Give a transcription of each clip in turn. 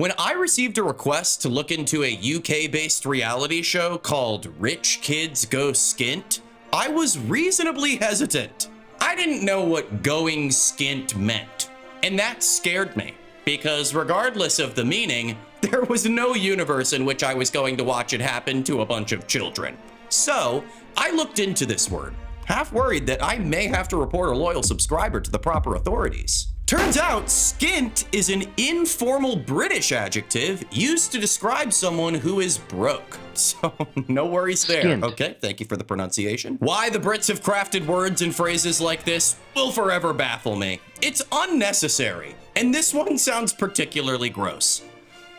When I received a request to look into a UK-based reality show called Rich Kids Go Skint, I was reasonably hesitant. I didn't know what going skint meant, and that scared me, because regardless of the meaning, there was no universe in which I was going to watch it happen to a bunch of children. So, I looked into this word, half worried that I may have to report a loyal subscriber to the proper authorities. Turns out, skint is an informal British adjective used to describe someone who is broke. So, no worries there. Skint. Okay, thank you for the pronunciation. Why the Brits have crafted words and phrases like this will forever baffle me. It's unnecessary, and this one sounds particularly gross.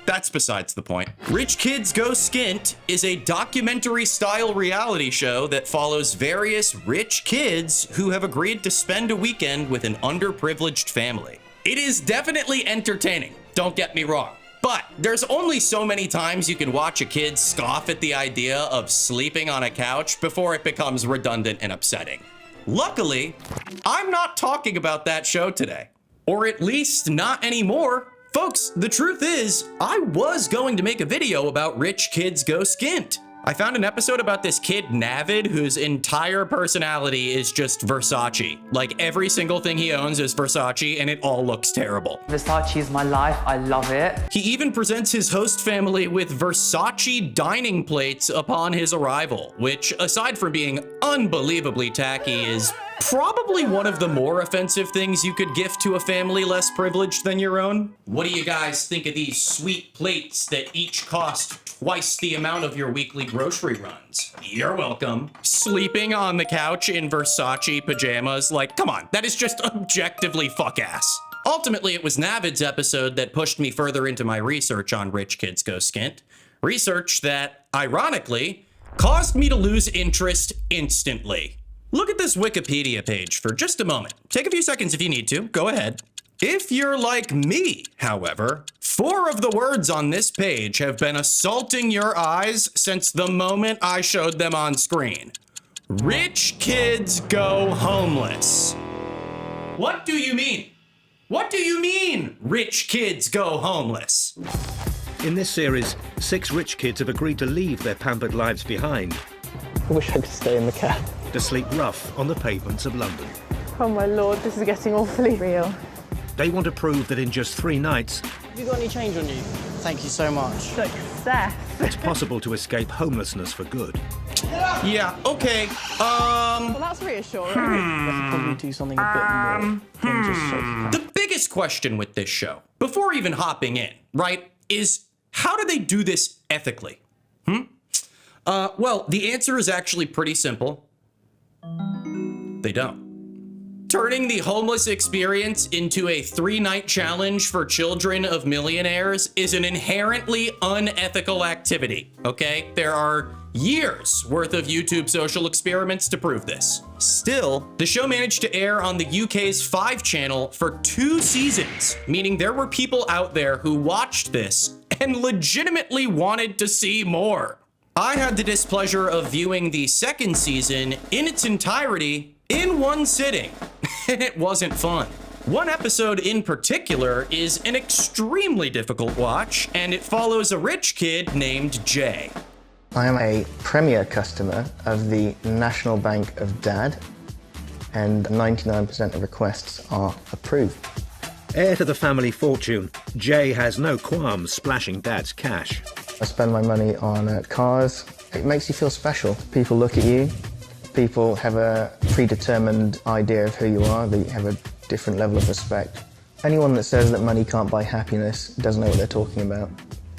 That's besides the point. Rich Kids Go Skint is a documentary-style reality show that follows various rich kids who have agreed to spend a weekend with an underprivileged family. It is definitely entertaining, don't get me wrong. But there's only so many times you can watch a kid scoff at the idea of sleeping on a couch before it becomes redundant and upsetting. Luckily, I'm not talking about that show today. Or at least not anymore. Folks, the truth is, I was going to make a video about Rich Kids Go Skint. I found an episode about this kid, Navid, whose entire personality is just Versace. Like, every single thing he owns is Versace, and it all looks terrible. Versace is my life, I love it. He even presents his host family with Versace dining plates upon his arrival, which, aside from being unbelievably tacky, is probably one of the more offensive things you could gift to a family less privileged than your own. What do you guys think of these sweet plates that each cost twice the amount of your weekly grocery runs? You're welcome. Sleeping on the couch in Versace pajamas, like, come on, that is just objectively fuck-ass. Ultimately, it was Navid's episode that pushed me further into my research on Rich Kids Go Skint. Research that, ironically, caused me to lose interest instantly. Look at this Wikipedia page for just a moment. Take a few seconds if you need to. Go ahead. If you're like me, however, 4 of the words on this page have been assaulting your eyes since the moment I showed them on screen. Rich kids go homeless. What do you mean? What do you mean, rich kids go homeless? In this series, 6 rich kids have agreed to leave their pampered lives behind I wish I could stay in the cab. to sleep rough on the pavements of London. Oh my lord, this is getting awfully real. They want to prove that in just 3 nights, Have you got any change on you? Thank you so much. Success. it's possible to escape homelessness for good. Yeah, okay. Well, that's reassuring. I could probably do something a bit more than just shake hands. The biggest question with this show, before even hopping in, right, is how do they do this ethically? Well, the answer is actually pretty simple. They don't. Turning the homeless experience into a 3-night challenge for children of millionaires is an inherently unethical activity, okay? There are years worth of YouTube social experiments to prove this. Still, the show managed to air on the UK's 5 channel for 2 seasons, meaning there were people out there who watched this and legitimately wanted to see more. I had the displeasure of viewing the 2nd season in its entirety in one sitting, and it wasn't fun. One episode in particular is an extremely difficult watch, and it follows a rich kid named Jay. I am a premier customer of the National Bank of Dad, and 99% of requests are approved. Heir to the family fortune, Jay has no qualms splashing Dad's cash. I spend my money on cars. It makes you feel special. People look at you. People have a predetermined idea of who you are. They have a different level of respect. Anyone that says that money can't buy happiness doesn't know what they're talking about.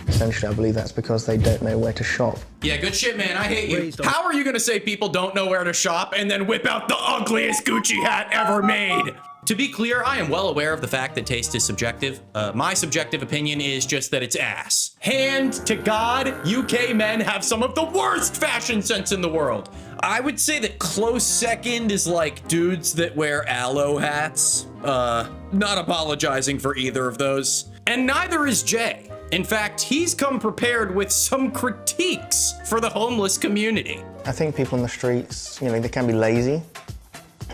Essentially, I believe that's because they don't know where to shop. Yeah, good shit, man. I hate you. How are you gonna say people don't know where to shop and then whip out the ugliest Gucci hat ever made? To be clear, I am well aware of the fact that taste is subjective. My subjective opinion is just that it's ass. Hand to God, UK men have some of the worst fashion sense in the world. I would say that close second is like dudes that wear aloe hats. Not apologizing for either of those. And neither is Jay. In fact, he's come prepared with some critiques for the homeless community. I think people on the streets, they can be lazy.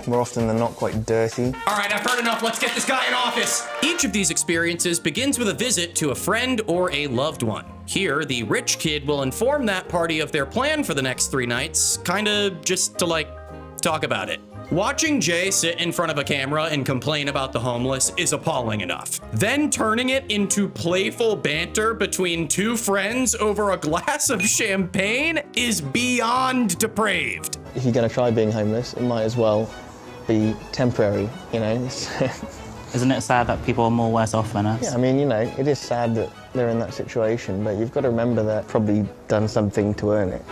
More often than not, quite dirty. All right, I've heard enough. Let's get this guy in office. Each of these experiences begins with a visit to a friend or a loved one. Here, the rich kid will inform that party of their plan for the next 3 nights, kinda just to like, talk about it. Watching Jay sit in front of a camera and complain about the homeless is appalling enough. Then turning it into playful banter between 2 friends over a glass of champagne is beyond depraved. If you're going to try being homeless, it might as well be temporary, you know? Isn't it sad that people are more worse off than us? Yeah, I mean, you know, it is sad that they're in that situation, but you've got to remember that probably done something to earn it.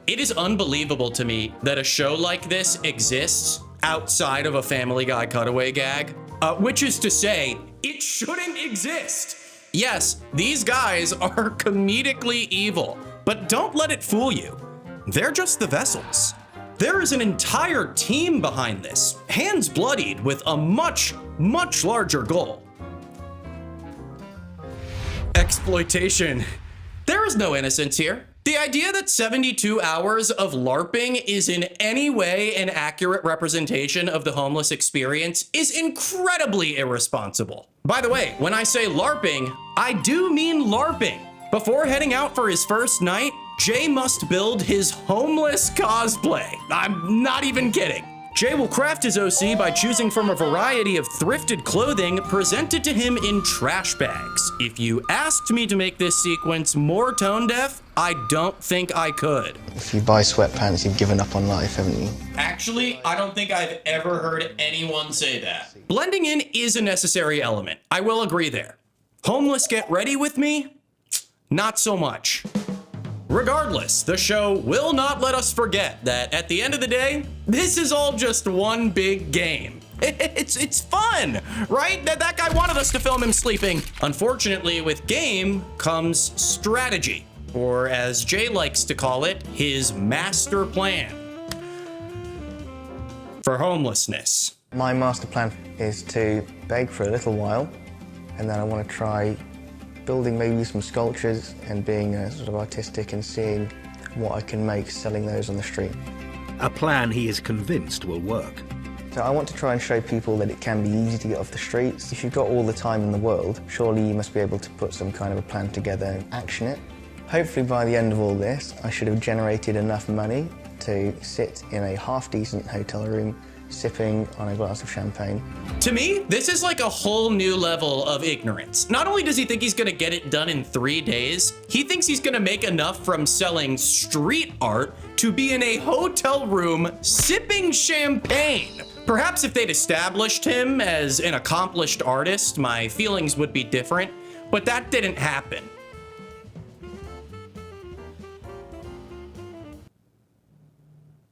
It is unbelievable to me that a show like this exists outside of a Family Guy cutaway gag, which is to say, it shouldn't exist. Yes, these guys are comedically evil, but don't let it fool you. They're just the vessels. There is an entire team behind this, hands bloodied with a much, much larger goal. Exploitation. There is no innocence here. The idea that 72 hours of LARPing is in any way an accurate representation of the homeless experience is incredibly irresponsible. By the way, when I say LARPing, I do mean LARPing. Before heading out for his first night, Jay must build his homeless cosplay. I'm not even kidding. Jay will craft his OC by choosing from a variety of thrifted clothing presented to him in trash bags. If you asked me to make this sequence more tone deaf, I don't think I could. If you buy sweatpants, you've given up on life, haven't you? Actually, I don't think I've ever heard anyone say that. Blending in is a necessary element. I will agree there. Homeless get ready with me? Not so much. Regardless, the show will not let us forget that at the end of the day, this is all just one big game. It's fun, right? That guy wanted us to film him sleeping. Unfortunately, with game comes strategy, or as Jay likes to call it, his master plan for homelessness. My master plan is to beg for a little while, and then I want to try building maybe some sculptures and being sort of artistic and seeing what I can make selling those on the street. A plan he is convinced will work. So I want to try and show people that it can be easy to get off the streets. If you've got all the time in the world, surely you must be able to put some kind of a plan together and action it. Hopefully by the end of all this, I should have generated enough money to sit in a half-decent hotel room sipping on a glass of champagne. To me, this is like a whole new level of ignorance. Not only does he think he's gonna get it done in 3 days, he thinks he's gonna make enough from selling street art to be in a hotel room sipping champagne. Perhaps if they'd established him as an accomplished artist, my feelings would be different, but that didn't happen.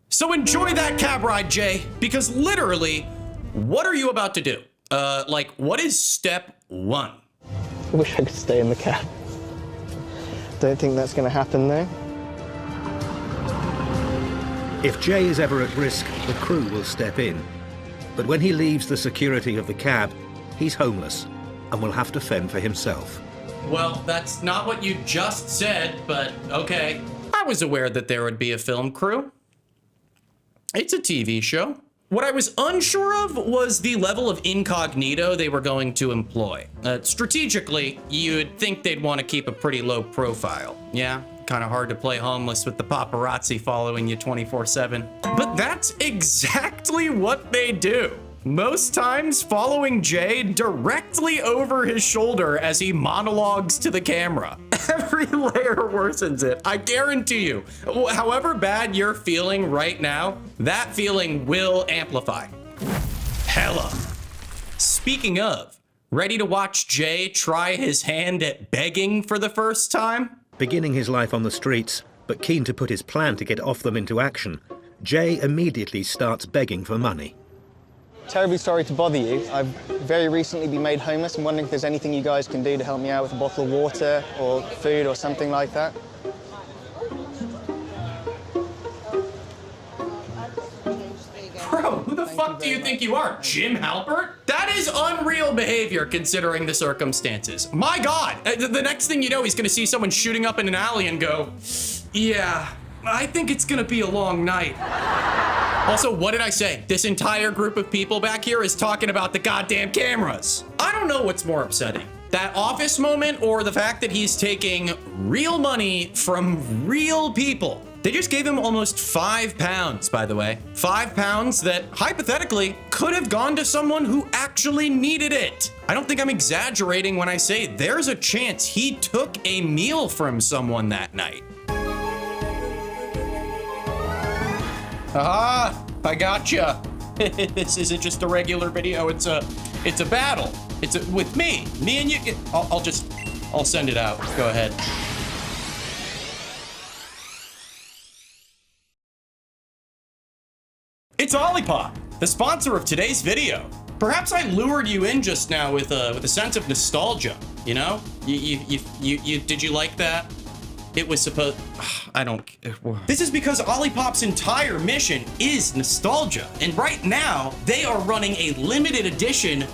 So enjoy that cab ride, Jay, because literally, what are you about to do? Like, what is step 1? I wish I could stay in the cab. Don't think that's going to happen though. If Jay is ever at risk, the crew will step in. But when he leaves the security of the cab, he's homeless and will have to fend for himself. Well, that's not what you just said, but okay. I was aware that there would be a film crew. It's a TV show. What I was unsure of was the level of incognito they were going to employ. Strategically, you'd think they'd want to keep a pretty low profile. Yeah, kind of hard to play homeless with the paparazzi following you 24/7. But that's exactly what they do. Most times following Jay directly over his shoulder as he monologues to the camera. Every layer worsens it, I guarantee you. However bad you're feeling right now, that feeling will amplify. Hella. Speaking of, ready to watch Jay try his hand at begging for the first time? Beginning his life on the streets, but keen to put his plan to get off them into action, Jay immediately starts begging for money. Terribly sorry to bother you. I've very recently been made homeless. I'm wondering if there's anything you guys can do to help me out with a bottle of water or food or something like that. Bro, who the fuck do you think you are, Jim Halpert? That is unreal behavior considering the circumstances. My God, the next thing you know, he's gonna see someone shooting up in an alley and go, yeah, I think it's gonna be a long night. Also, what did I say? This entire group of people back here is talking about the goddamn cameras. I don't know what's more upsetting. That office moment or the fact that he's taking real money from real people. They just gave him almost £5, by the way. £5 that hypothetically could have gone to someone who actually needed it. I don't think I'm exaggerating when I say there's a chance he took a meal from someone that night. Ah, I gotcha. This isn't just a regular video. It's a battle. With me and you. I'll send it out. Go ahead. It's Olipop, the sponsor of today's video. Perhaps I lured you in just now with a sense of nostalgia. You know, did you like that? It was supposed. I don't. This is because Olipop's entire mission is nostalgia, and right now they are running a limited edition.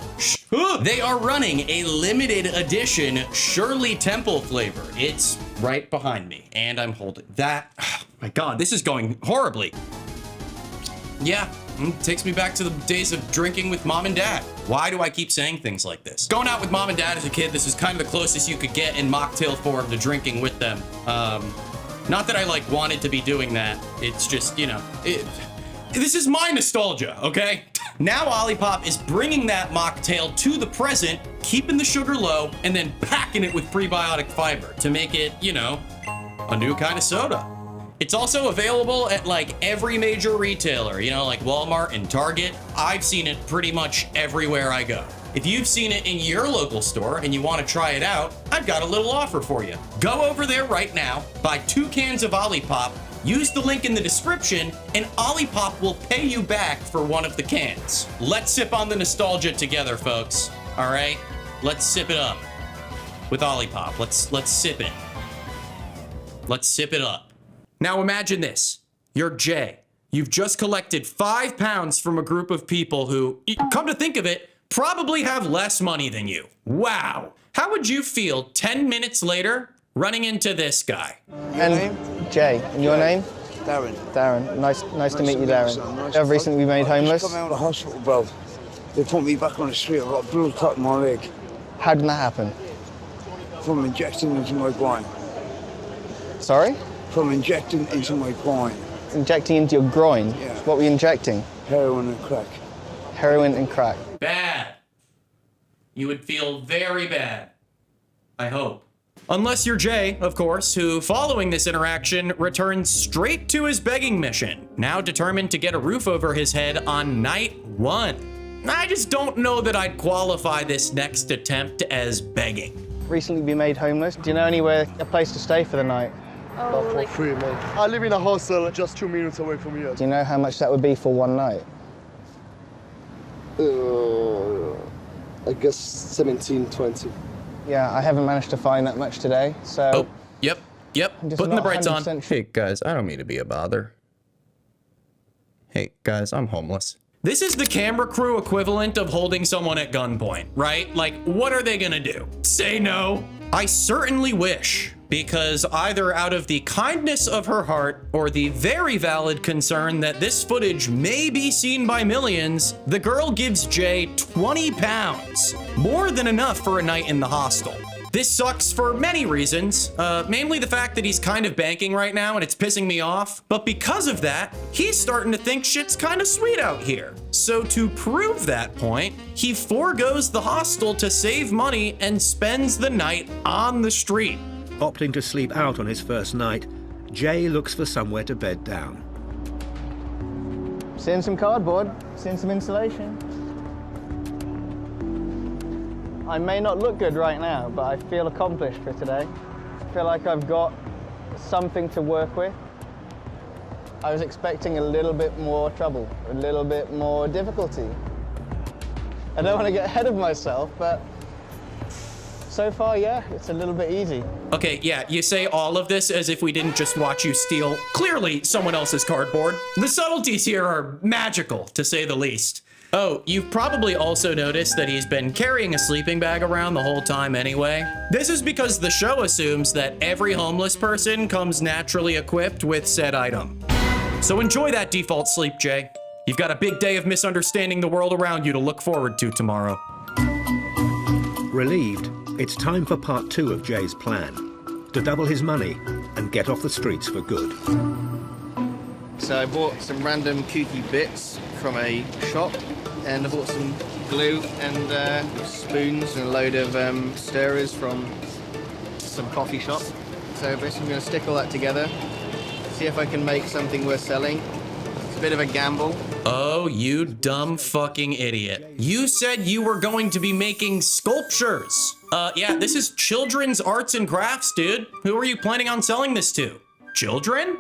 They are running a limited edition Shirley Temple flavor. It's right behind me, and I'm holding that. Oh my God, this is going horribly. Yeah, it takes me back to the days of drinking with mom and dad. Why do I keep saying things like this? Going out with mom and dad as a kid, this is kind of the closest you could get in mocktail form to drinking with them. Not that I like wanted to be doing that. It's just, you know, this is my nostalgia, okay? Now Olipop is bringing that mocktail to the present, keeping the sugar low, and then packing it with prebiotic fiber to make it, you know, a new kind of soda. It's also available at like every major retailer, you know, like Walmart and Target. I've seen it pretty much everywhere I go. If you've seen it in your local store and you want to try it out, I've got a little offer for you. Go over there right now, buy 2 cans of Olipop, use the link in the description, and Olipop will pay you back for one of the cans. Let's sip on the nostalgia together, folks. All right, let's sip it up with Olipop. Let's sip it. Let's sip it up. Now imagine this. You're Jay. You've just collected £5 from a group of people who, come to think of it, probably have less money than you. Wow. How would you feel 10 minutes later running into this guy? And Jay, and your name? Darren. Darren. Nice to meet you, Darren. I've recently been made homeless. Come out of the hospital, bro. They put me back on the street. I've got a bruise cut in my leg. How did that happen? From injecting into my groin. Sorry? From injecting into my groin. Injecting into your groin? Yeah. What were you injecting? Heroin and crack. Heroin and crack. Bad. You would feel very bad. I hope. Unless you're Jay, of course, who, following this interaction, returns straight to his begging mission, now determined to get a roof over his head on night 1. I just don't know that I'd qualify this next attempt as begging. Recently been made homeless. Do you know anywhere, a place to stay for the night? Oh, for free, man. I live in a hostel just 2 minutes away from here. Do you know how much that would be for one night? I guess 17, 20. Yeah, I haven't managed to find that much today, so... Oh, yep. I'm just Putting the not brights on. 100% Hey, guys, I don't mean to be a bother. Hey, guys, I'm homeless. This is the camera crew equivalent of holding someone at gunpoint, right? Like, what are they gonna do? Say no? I certainly wish, because either out of the kindness of her heart or the very valid concern that this footage may be seen by millions, the girl gives Jay £20, more than enough for a night in the hostel. This sucks for many reasons, mainly the fact that he's kind of banking right now and it's pissing me off. But because of that, he's starting to think shit's kind of sweet out here. So to prove that point, he forgoes the hostel to save money and spends the night on the street. Opting to sleep out on his first night, Jay looks for somewhere to bed down. Seeing some cardboard, seeing some insulation. I may not look good right now, but I feel accomplished for today. I feel like I've got something to work with. I was expecting a little bit more trouble, a little bit more difficulty. I don't want to get ahead of myself, but so far, yeah, it's a little bit easy. Okay, yeah, you say all of this as if we didn't just watch you steal clearly someone else's cardboard. The subtleties here are magical, to say the least. Oh, you've probably also noticed that he's been carrying a sleeping bag around the whole time anyway. This is because the show assumes that every homeless person comes naturally equipped with said item. So enjoy that default sleep, Jay. You've got a big day of misunderstanding the world around you to look forward to tomorrow. Relieved, it's time for part 2 of Jay's plan, to double his money and get off the streets for good. So I bought some random kooky bits from a shop, and I bought some glue and spoons and a load of stirrers from some coffee shop. So basically I'm going to stick all that together, see if I can make something worth selling. It's a bit of a gamble. Oh, you dumb fucking idiot. You said you were going to be making sculptures. Yeah, this is children's arts and crafts, dude. Who are you planning on selling this to? Children?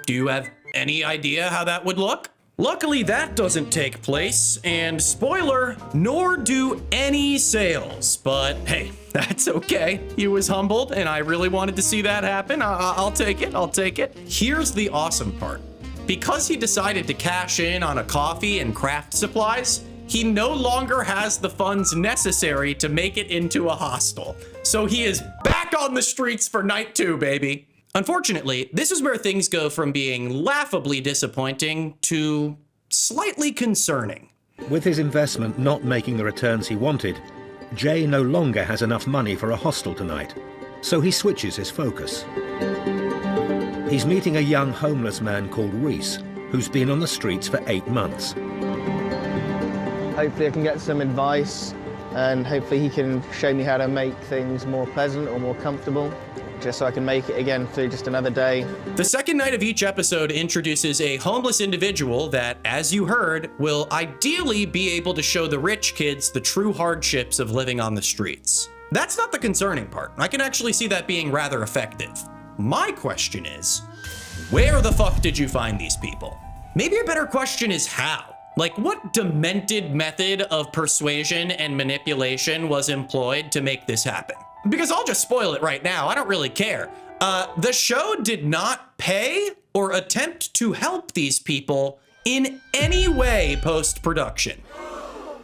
Do you have any idea how that would look? Luckily, that doesn't take place, and spoiler, nor do any sales. But hey, that's okay. He was humbled, and I really wanted to see that happen. I'll take it, I'll take it. Here's the awesome part. Because he decided to cash in on a coffee and craft supplies, he no longer has the funds necessary to make it into a hostel. So he is back on the streets for night 2, baby. Unfortunately, this is where things go from being laughably disappointing to slightly concerning. With his investment not making the returns he wanted, Jay no longer has enough money for a hostel tonight, so he switches his focus. He's meeting a young homeless man called Reese, who's been on the streets for 8 months. Hopefully I can get some advice, and hopefully he can show me how to make things more pleasant or more comfortable, just so I can make it again through just another day. The second night of each episode introduces a homeless individual that, as you heard, will ideally be able to show the rich kids the true hardships of living on the streets. That's not the concerning part. I can actually see that being rather effective. My question is, where the fuck did you find these people? Maybe a better question is how? Like, what demented method of persuasion and manipulation was employed to make this happen? Because I'll just spoil it right now, I don't really care. The show did not pay or attempt to help these people in any way post-production.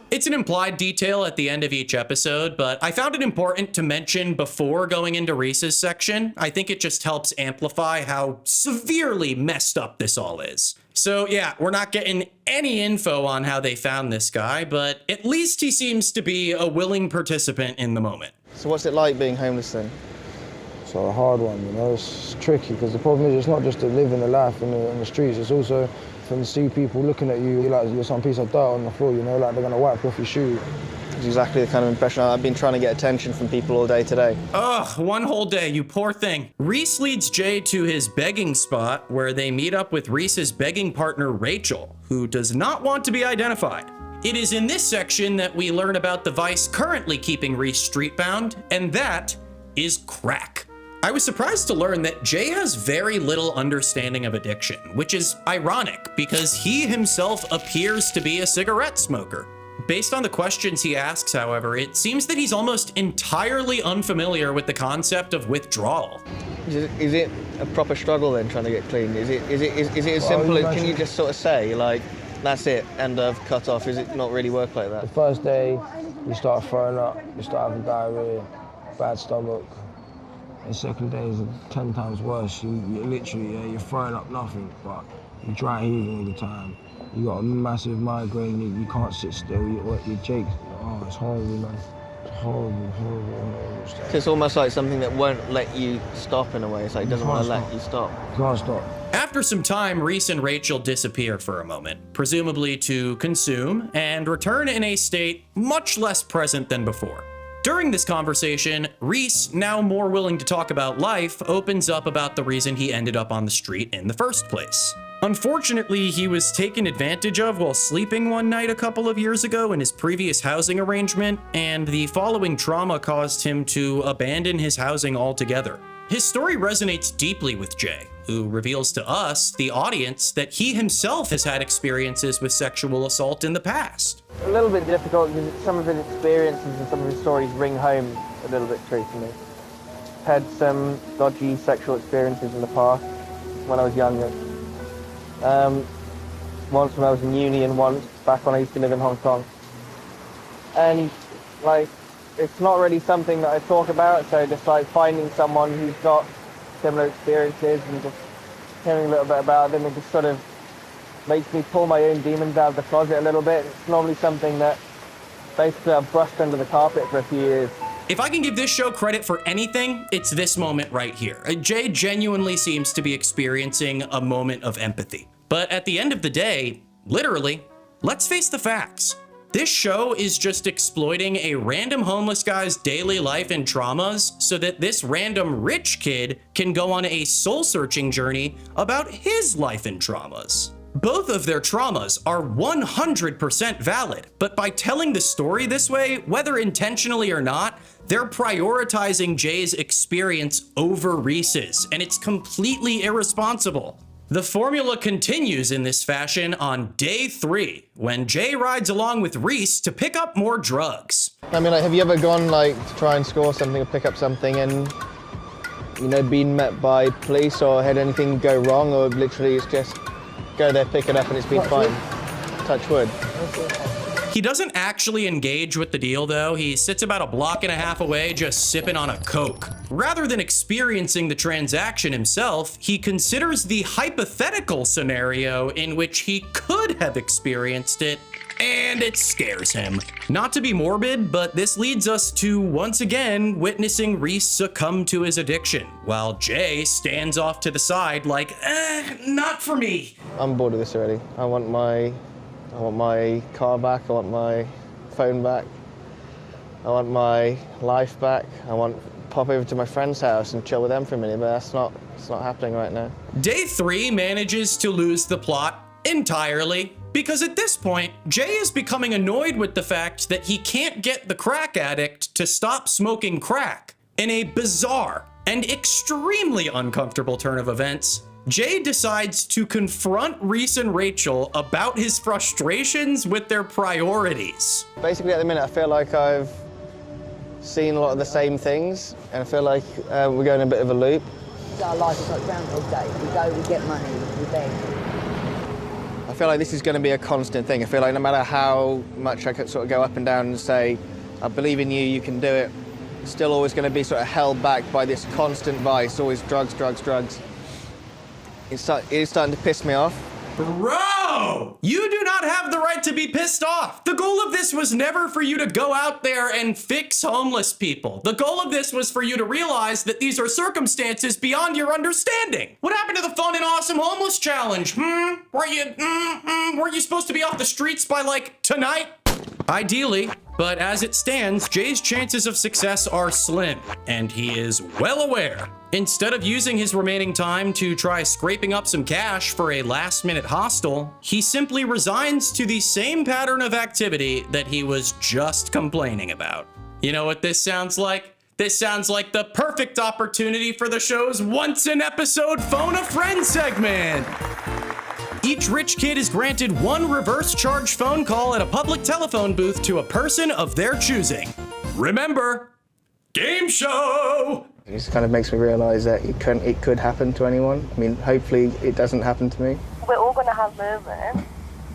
It's an implied detail at the end of each episode, but I found it important to mention before going into Reese's section. I think it just helps amplify how severely messed up this all is. So yeah, we're not getting any info on how they found this guy, but at least he seems to be a willing participant in the moment. So what's it like being homeless then? It's a hard one, you know, it's tricky because the problem is it's not just to live in the life in the streets, it's also to see people looking at you like you're some piece of dirt on the floor, you know, like they're gonna wipe off your shoe. It's exactly the kind of impression I've been trying to get attention from people all day today. Ugh, one whole day, you poor thing. Reese leads Jay to his begging spot where they meet up with Reese's begging partner, Rachel, who does not want to be identified. It is in this section that we learn about the vice currently keeping Reese streetbound, and that is crack. I was surprised to learn that Jay has very little understanding of addiction, which is ironic because he himself appears to be a cigarette smoker. Based on the questions he asks, however, it seems that he's almost entirely unfamiliar with the concept of withdrawal. Is it a proper struggle then, trying to get clean? Is it as simple as, can you just sort of say, like, that's it, end of, cut off? Is it not really work like that? The first day, you start throwing up, you start having diarrhea, bad stomach. The second day is 10 times worse. You literally, you're throwing up nothing, but you're dry heaving all the time. You got a massive migraine, you can't sit still, your cheeks, oh, it's horrible, man. It's horrible stuff. So it's almost like something that won't let you stop in a way. It's like it doesn't want to let you stop. You can't stop. After some time, Reese and Rachel disappear for a moment, presumably to consume, and return in a state much less present than before. During this conversation, Reese, now more willing to talk about life, opens up about the reason he ended up on the street in the first place. Unfortunately, he was taken advantage of while sleeping one night a couple of years ago in his previous housing arrangement, and the following trauma caused him to abandon his housing altogether. His story resonates deeply with Jay, who reveals to us, the audience, that he himself has had experiences with sexual assault in the past. A little bit difficult because some of his experiences and some of his stories ring home a little bit true to me. Had some dodgy sexual experiences in the past when I was younger. Once when I was in uni and once back when I used to live in Hong Kong. And like, it's not really something that I talk about, so just like finding someone who's got similar experiences and just hearing a little bit about them, it just sort of makes me pull my own demons out of the closet a little bit. It's normally something that basically I've brushed under the carpet for a few years. If I can give this show credit for anything, it's this moment right here. Jay genuinely seems to be experiencing a moment of empathy. But at the end of the day, literally, let's face the facts. This show is just exploiting a random homeless guy's daily life and traumas so that this random rich kid can go on a soul-searching journey about his life and traumas. Both of their traumas are 100% valid, but by telling the story this way, whether intentionally or not, they're prioritizing Jay's experience over Reese's, and it's completely irresponsible. The formula continues in this fashion on day 3, when Jay rides along with Reese to pick up more drugs. I mean, like, have you ever gone, like, to try and score something or pick up something and, you know, been met by police or had anything go wrong, or literally it's just go there, pick it up, and it's been fine? Touch wood. He doesn't actually engage with the deal though. He sits about a block and a half away just sipping on a Coke. Rather than experiencing the transaction himself, he considers the hypothetical scenario in which he could have experienced it, and it scares him. Not to be morbid, but this leads us to once again witnessing Reese succumb to his addiction, while Jay stands off to the side like, not for me. I'm bored of this already. I want my car back, I want my phone back, I want my life back, I want to pop over to my friend's house and chill with them for a minute, but it's not happening right now. Day 3 manages to lose the plot entirely, because at this point, Jay is becoming annoyed with the fact that he can't get the crack addict to stop smoking crack. In a bizarre and extremely uncomfortable turn of events, Jay decides to confront Reese and Rachel about his frustrations with their priorities. Basically, at the minute, I feel like I've seen a lot of the same things, and I feel like we're going a bit of a loop. Our life is like Groundhog Day. We go, we get money, we beg. I feel like this is going to be a constant thing. I feel like no matter how much I could sort of go up and down and say, I believe in you, you can do it, it's still always going to be sort of held back by this constant vice, always drugs, drugs, drugs. It is starting to piss me off. Bro! You do not have the right to be pissed off. The goal of this was never for you to go out there and fix homeless people. The goal of this was for you to realize that these are circumstances beyond your understanding. What happened to the fun and awesome homeless challenge? Were you supposed to be off the streets by, like, tonight? Ideally, but as it stands, Jay's chances of success are slim, and he is well aware. Instead of using his remaining time to try scraping up some cash for a last-minute hostel, he simply resigns to the same pattern of activity that he was just complaining about. You know what this sounds like? This sounds like the perfect opportunity for the show's once-an-episode Phone a Friend segment. Each rich kid is granted one reverse charge phone call at a public telephone booth to a person of their choosing. Remember, game show! It just kind of makes me realise that it could happen to anyone. I mean, hopefully it doesn't happen to me. We're all going to have moments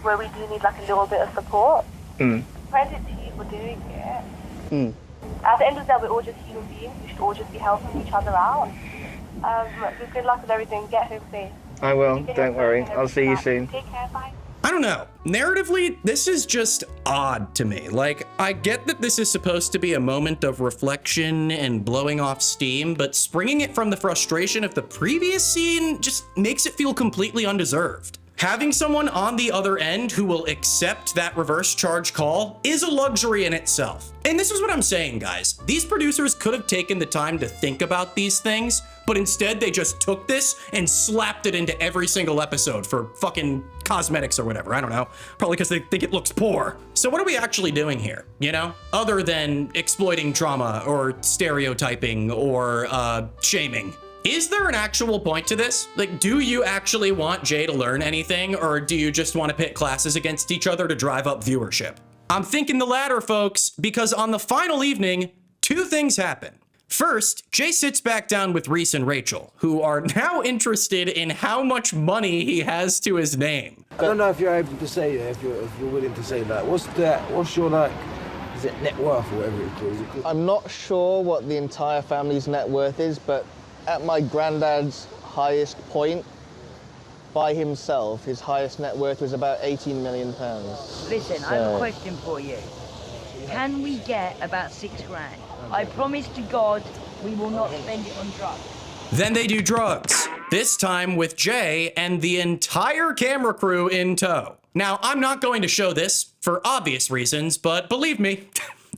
where we do need like a little bit of support. Credit to you for doing it. At the end of the day, we're all just human beings. We should all just be helping each other out. Good luck with everything. Get home safe. I will, don't worry. I'll see you soon. Take care, bye. I don't know. Narratively, this is just odd to me. Like, I get that this is supposed to be a moment of reflection and blowing off steam, but springing it from the frustration of the previous scene just makes it feel completely undeserved. Having someone on the other end who will accept that reverse charge call is a luxury in itself. And this is what I'm saying, guys. These producers could have taken the time to think about these things, but instead they just took this and slapped it into every single episode for fucking cosmetics or whatever. I don't know. Probably because they think it looks poor. So what are we actually doing here, you know? Other than exploiting trauma or stereotyping or shaming. Is there an actual point to this? Like, do you actually want Jay to learn anything, or do you just want to pit classes against each other to drive up viewership? I'm thinking the latter, folks, because on the final evening, two things happen. First, Jay sits back down with Reese and Rachel, who are now interested in how much money he has to his name. I don't know if you're able to say that, if you're willing to say that. What's your, like, is it net worth or whatever it's called? I'm not sure what the entire family's net worth is, but at my granddad's highest point, by himself, his highest net worth was about £18 million. Listen, I have a question for you. Can we get about £6 grand? I promise to God we will not spend it on drugs. Then they do drugs, this time with Jay and the entire camera crew in tow. Now, I'm not going to show this for obvious reasons, but believe me,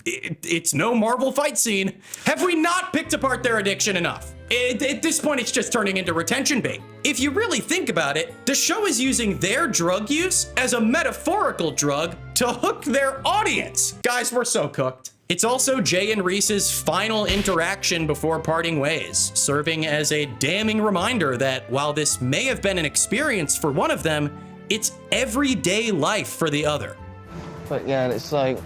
it's no Marvel fight scene. Have we not picked apart their addiction enough? At this point, it's just turning into retention bait. If you really think about it, the show is using their drug use as a metaphorical drug to hook their audience. Guys, we're so cooked. It's also Jay and Reese's final interaction before parting ways, serving as a damning reminder that while this may have been an experience for one of them, it's everyday life for the other. But yeah, it's like,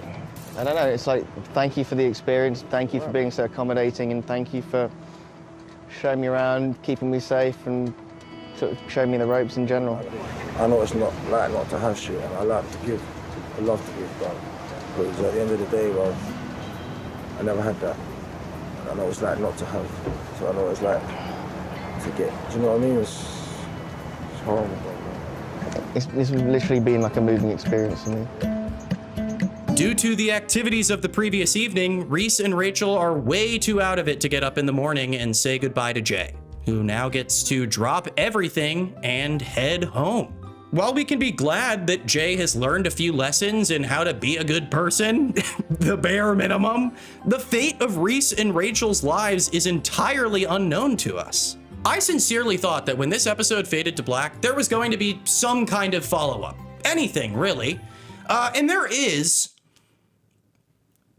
I don't know, it's like, thank you for the experience, thank you for being so accommodating, and thank you for showing me around, keeping me safe, and sort of showing me the ropes in general. I know it's not like not to have shit, and I like to give. I love to give, but because at the end of the day, well, I never had that. And I know it's like not to have, so I know it's like to get. Do you know what I mean? It's horrible. It's literally been like a moving experience for me. Due to the activities of the previous evening, Reese and Rachel are way too out of it to get up in the morning and say goodbye to Jay, who now gets to drop everything and head home. While we can be glad that Jay has learned a few lessons in how to be a good person, the bare minimum, the fate of Reese and Rachel's lives is entirely unknown to us. I sincerely thought that when this episode faded to black, there was going to be some kind of follow-up. Anything, really. And there is.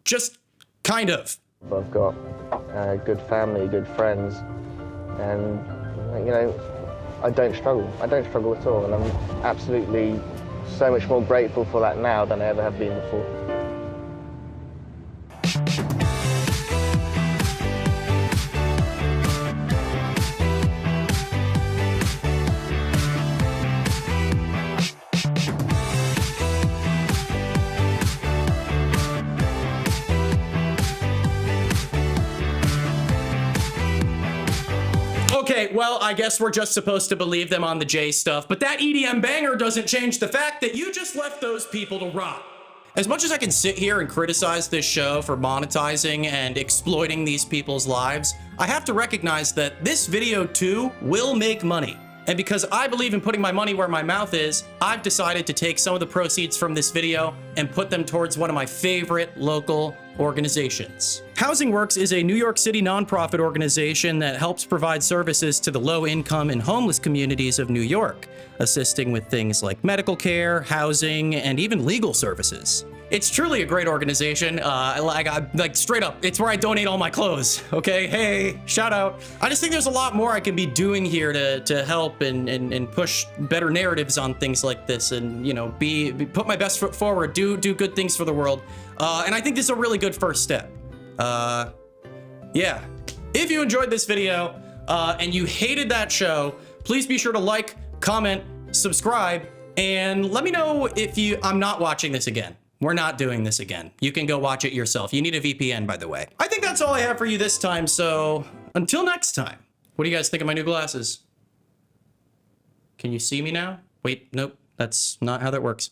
Just kind of. I've got good family, good friends, and, you know, I don't struggle. I don't struggle at all, and I'm absolutely so much more grateful for that now than I ever have been before. Okay, well, I guess we're just supposed to believe them on the Jay stuff, but that EDM banger doesn't change the fact that you just left those people to rot. As much as I can sit here and criticize this show for monetizing and exploiting these people's lives, I have to recognize that this video too will make money. And because I believe in putting my money where my mouth is, I've decided to take some of the proceeds from this video and put them towards one of my favorite local organizations. Housing Works is a New York City nonprofit organization that helps provide services to the low-income and homeless communities of New York, assisting with things like medical care, housing, and even legal services. It's truly a great organization. Like straight up, it's where I donate all my clothes. Okay, hey, shout out. I just think there's a lot more I can be doing here to help and push better narratives on things like this, and you know, put my best foot forward, do good things for the world. And I think this is a really good first step. Yeah. If you enjoyed this video and you hated that show, please be sure to like, comment, subscribe, and let me know if I'm not watching this again. We're not doing this again. You can go watch it yourself. You need a VPN, by the way. I think that's all I have for you this time, so until next time. What do you guys think of my new glasses? Can you see me now? Wait, nope, that's not how that works.